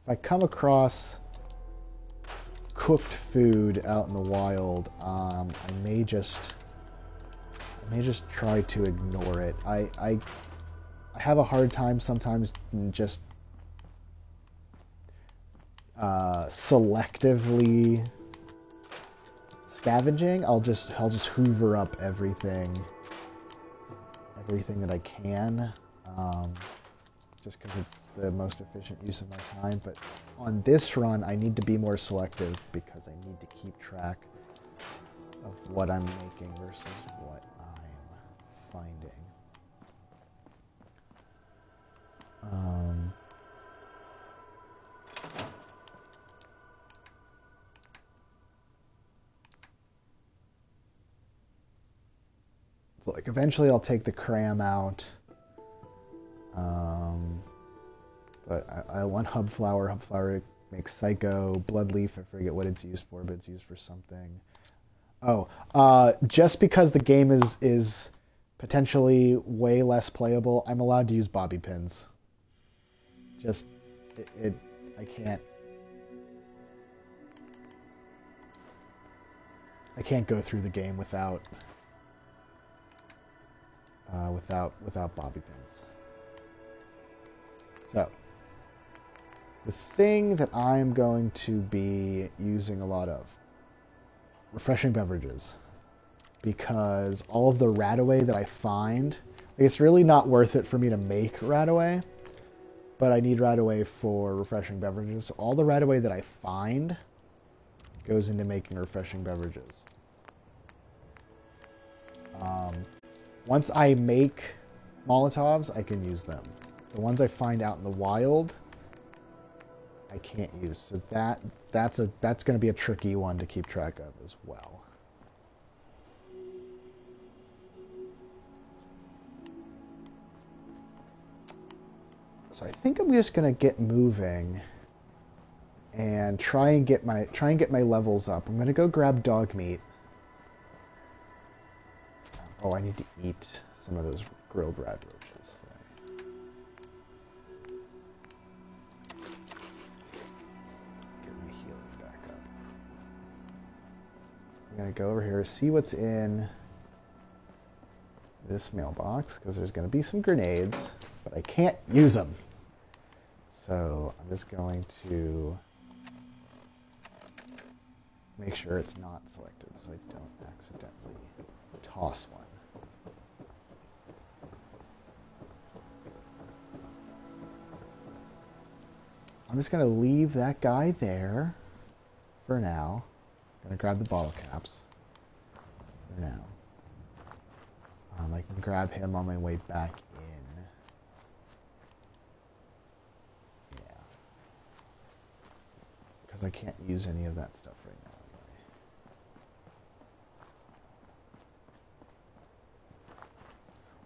if I come across cooked food out in the wild, I may just try to ignore it. I have a hard time sometimes just selectively scavenging. I'll just hoover up everything that I can, just because it's the most efficient use of my time. But on this run, I need to be more selective because I need to keep track of what I'm making versus what I'm finding. So like eventually I'll take the cram out. But I want hub flower. Hub flower makes psycho. Bloodleaf, I forget what it's used for, but it's used for something. Oh, just because the game is potentially way less playable, I'm allowed to use bobby pins. Just, I can't go through the game without bobby pins. So, the thing that I'm going to be using a lot of, refreshing beverages, because all of the Radaway that I find, like, it's really not worth it for me to make Radaway, but I need Radaway for refreshing beverages. So all the Radaway that I find goes into making refreshing beverages. Once I make Molotovs, I can use them. The ones I find out in the wild, I can't use. So that's going to be a tricky one to keep track of as well. So I think I'm just going to get moving and try and get my levels up. I'm going to go grab dog meat. Oh, I need to eat some of those grilled rad roaches. Get my healing back up. I'm going to go over here, see what's in this mailbox, because there's going to be some grenades, but I can't use them. So I'm just going to make sure it's not selected so I don't accidentally toss one. I'm just going to leave that guy there for now. I'm going to grab the bottle caps for now. I can grab him on my way back in. Yeah. Because I can't use any of that stuff right now.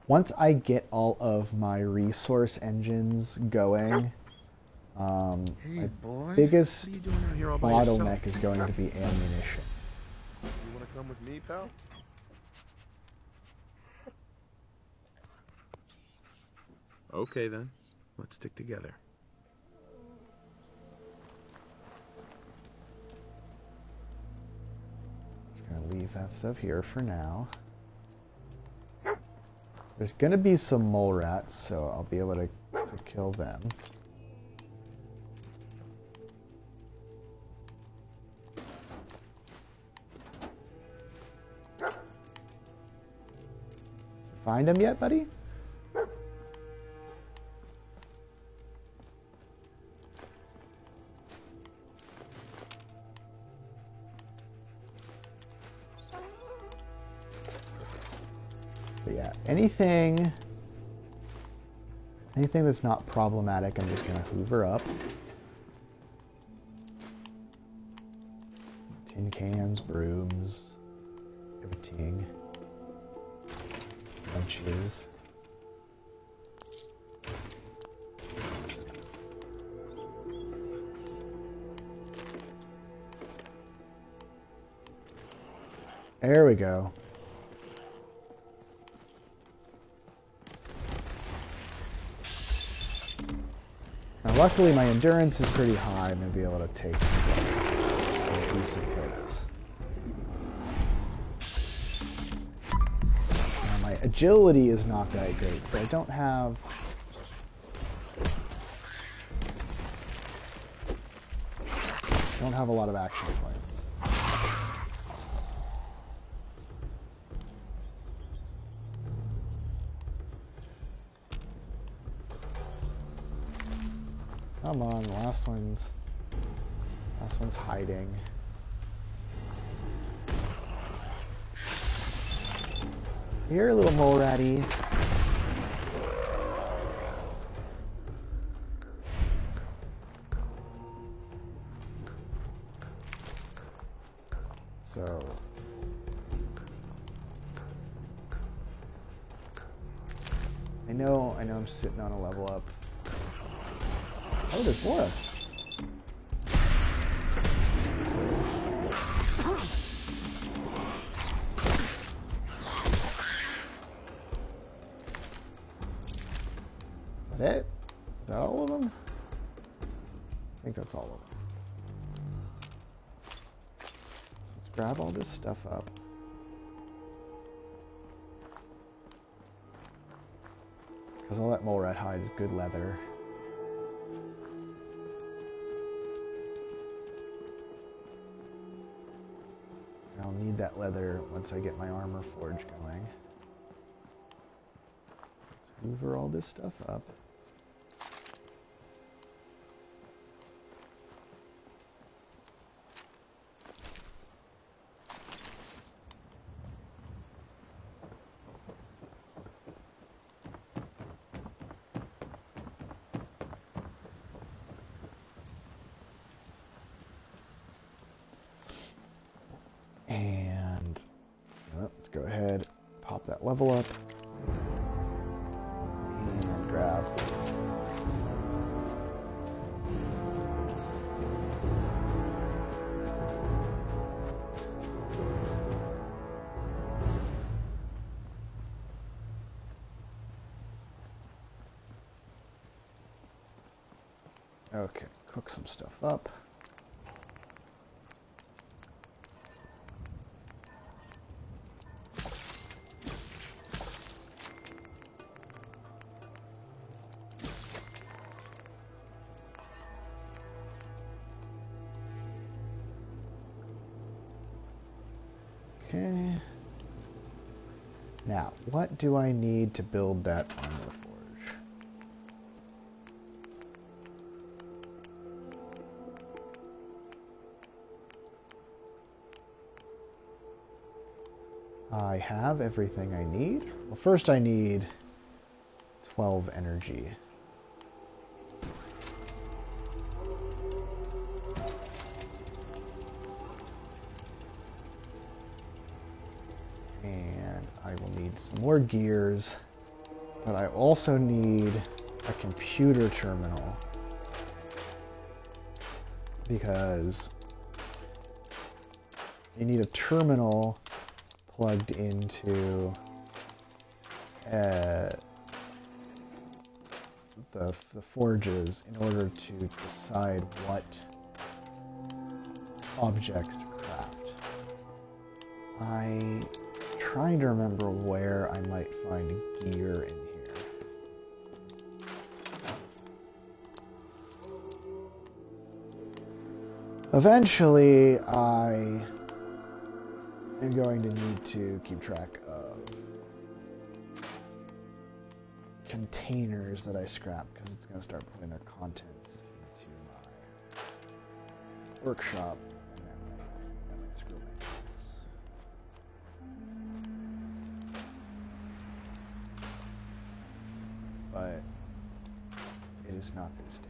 Once I get all of my resource engines going, hey, boy. biggest Bottleneck bottleneck is going to be ammunition. You want to come with me, pal? Okay, then. Let's stick together. Just going to leave that stuff here for now. There's going to be some mole rats, so I'll be able to kill them. Find him yet, buddy? But yeah, anything that's not problematic, I'm just gonna hoover up. Tin cans, brooms, everything. Bunches. There we go. Now Luckily, my endurance is pretty high. I'm going to be able to take some decent hits. Now, my agility is not that great, so I don't have... a lot of action points. Come on, last one's hiding. Here, a little mole ratty. So I know I'm sitting on a level up. Oh, there's more. Is that it? Is that all of them? I think that's all of them. Let's grab all this stuff up. Because all that mole rat hide is good leather. I'll need that leather once I get my armor forge going. Let's hoover all this stuff up. And let's go ahead, pop that level up, and grab okay, cook some stuff up. Okay. Now, what do I need to build that armor forge? I have everything I need. Well, first I need 12 energy. And I will need some more gears, but I also need a computer terminal because you need a terminal plugged into the forges in order to decide what objects to craft. I'm trying to remember where I might find gear in here. Eventually, I am going to need to keep track of containers that I scrap because it's going to start putting their contents into my workshop, and that might screw my notes. But it is not this day.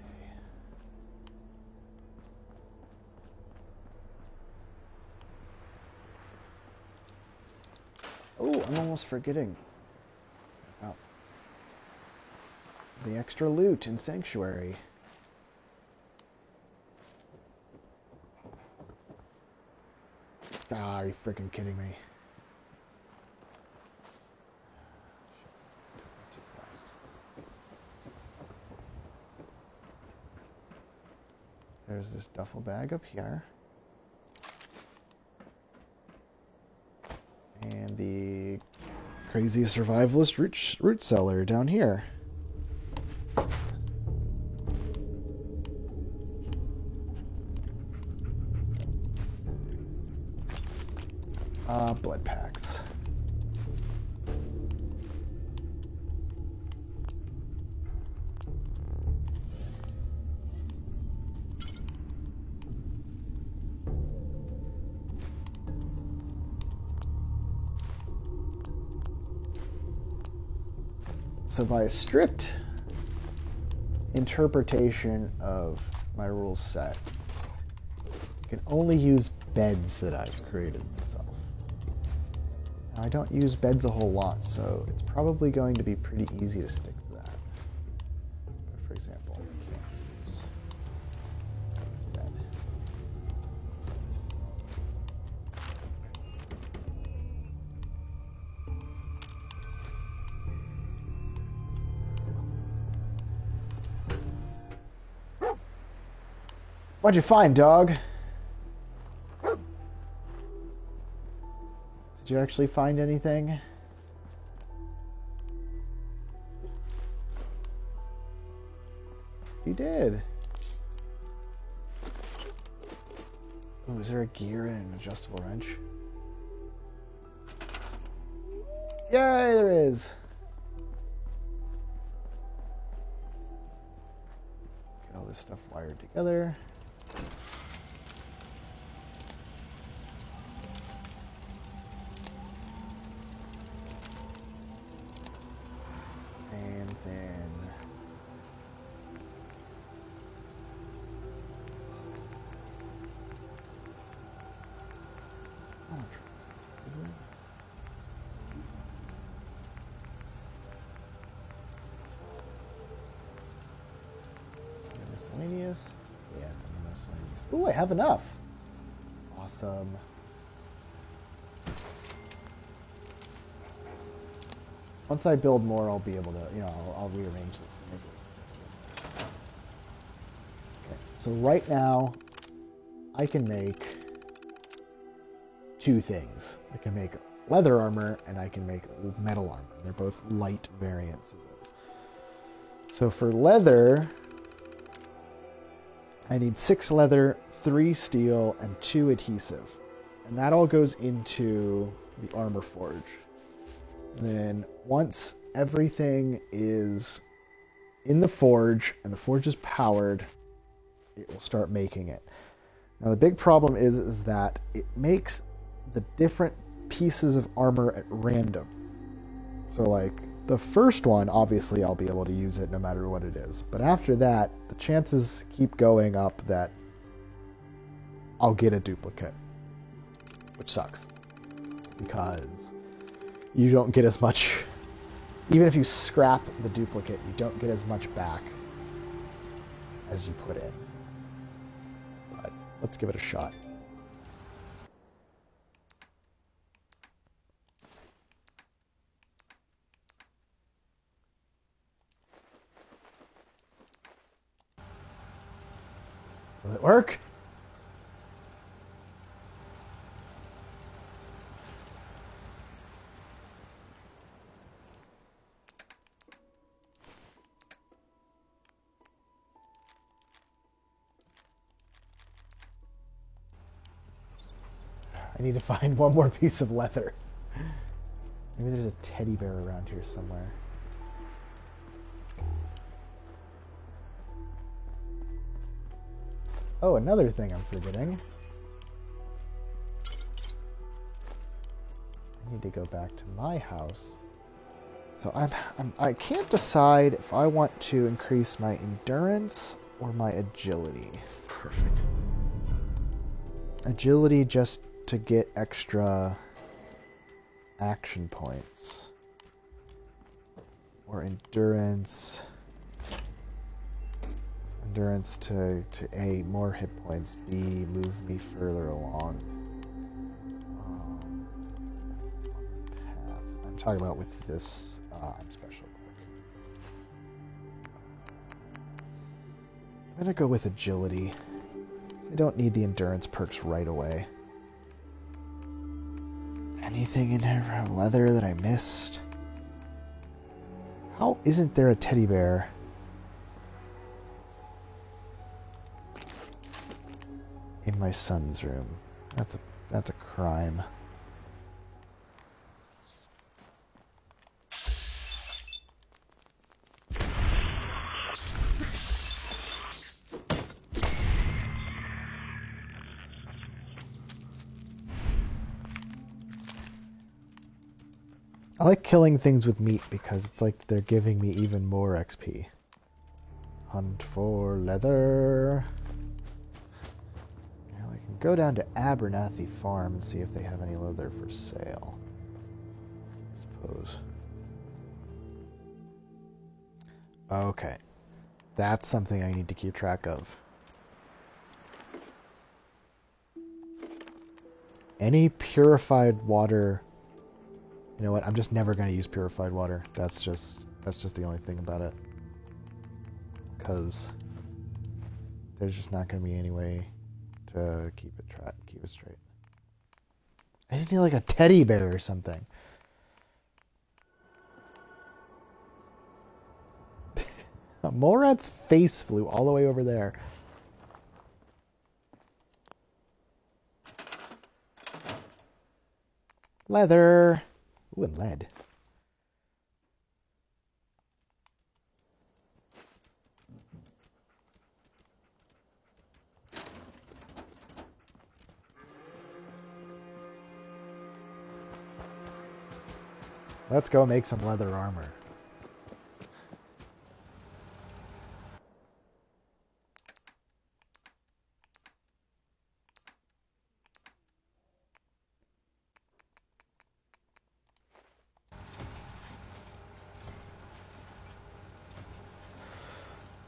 Oh, I'm almost forgetting about the extra loot in Sanctuary. Ah, are you freaking kidding me? Too fast. There's this duffel bag up here. And the crazy survivalist root cellar down here. Blood packs. So by a strict interpretation of my rules set, I can only use beds that I've created myself. Now, I don't use beds a whole lot, so it's probably going to be pretty easy to stick to that. But for example, I can't use this bed. What'd you find, dog? Did you actually find anything? You did. Ooh, is there a gear and an adjustable wrench? Yay, there is. Get all this stuff wired together. And then this is it. Miscellaneous. Yeah, it's under miscellaneous. Ooh, I have enough. Awesome. Once I build more, I'll be able to, I'll rearrange this to make it. Okay, so right now, I can make two things. I can make leather armor, and I can make metal armor. They're both light variants of those. So for leather, I need 6 leather, 3 steel, and 2 adhesive. And that all goes into the armor forge. Then once everything is in the forge and the forge is powered, it will start making it. Now the big problem is that it makes the different pieces of armor at random. So like the first one, obviously I'll be able to use it no matter what it is. But after that, the chances keep going up that I'll get a duplicate, which sucks because you don't get as much. Even if you scrap the duplicate, you don't get as much back as you put in. But let's give it a shot. Will it work? I need to find one more piece of leather. Maybe there's a teddy bear around here somewhere. Oh, another thing I'm forgetting. I need to go back to my house. So I can't decide if I want to increase my endurance or my agility. Perfect. Agility just to get extra action points. Or endurance. Endurance to A, more hit points. B, move me further along on the path. I'm talking about with this special book. I'm gonna go with agility. I don't need the endurance perks right away. Anything in here from leather that I missed? How isn't there a teddy bear? In my son's room. That's a crime. I like killing things with meat because it's like they're giving me even more XP. Hunt for leather. Now I can go down to Abernathy Farm and see if they have any leather for sale. I suppose. Okay. That's something I need to keep track of. Any purified water... You know what? I'm just never going to use purified water. That's just the only thing about it. Because there's just not going to be any way to keep it straight. I just need like a teddy bear or something. Morat's face flew all the way over there. Leather. Ooh, and lead. Let's go make some leather armor.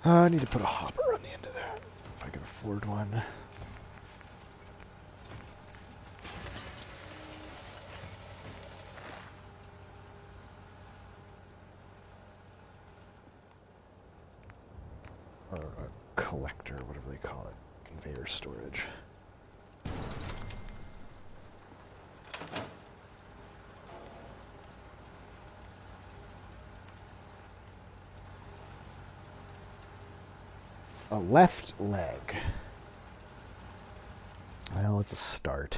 I need to put a hopper on the end of that, if I can afford one. Or a collector, whatever they call it. Conveyor storage. A left leg. Well, it's a start.